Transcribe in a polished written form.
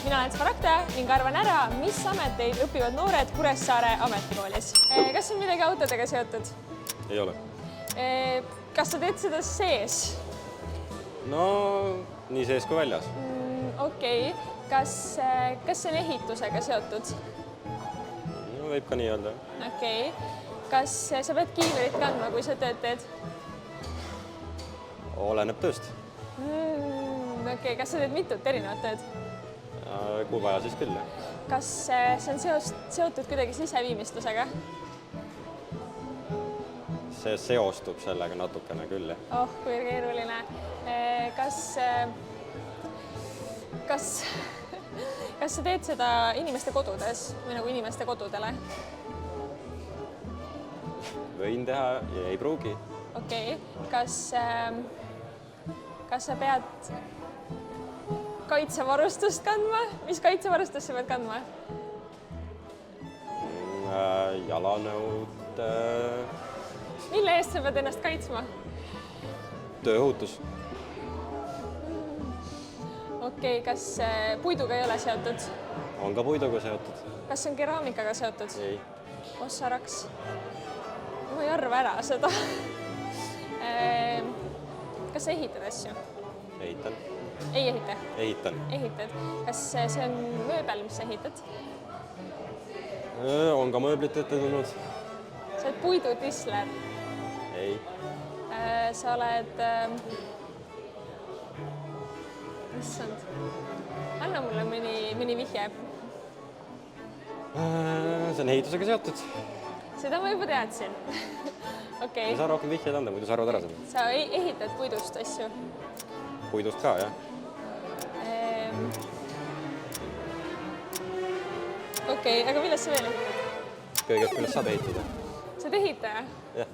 mina olen Smaragda ning arvan ära, mis ameteid õpivad noored Kuressaare ametikoolis. Kas on midagi autodega seotud? Ei ole. Kas sa teed seda sees? No nii sees kui väljas. Okei. Kas see on ehitusega seotud? No, võib ka nii öelda. Okei. Kas sa pead kiiverit kandma, kui sa tööd teed? Oleneb tööst. Okei. Kas sa teed mitut erinevat tööd? Kui vaja, siis küll. Kas see on seotud kuidagi siseviimistlusega? See seostub sellega natukene küll. Oh, kui keeruline. Kas sa teed seda inimeste kodudes või nagu inimeste kodudele? Võin teha ja ei pruugi. Okei. Kas sa pead kaitsevarustust kandma? Mis kaitsevarustust sa pead kandma? Jalanõud. Mille eest sa pead ennast kaitsma? Tööohutus. Okei. Kas puiduga ei ole seotud? On ka puiduga seotud. Kas on keraamikaga seotud? Ei. Ossaraks. Ma ei arva ära seda. Kas sa ehitad asju? Ehitan. Ei ehita? Ehitan. Ehitad. Kas see on mööbel, mis sa ehitad? On ka mööblit ette tulnud. Sa oled puidutisler? Ei. Sa oled... Issand. Anna mulle mõni vihje. See on ehitusega seotud. Seda ma juba teadsin. Okei. Ei saa rohkem vihjeid anda, muidu sa arvad ära seda. Sa ehitad puidust asju? Puidust ka, jah. Okei, aga millest sa veel ehitad? Kõigest, millest saab ehitada. Sa oled ehitaja? Jah.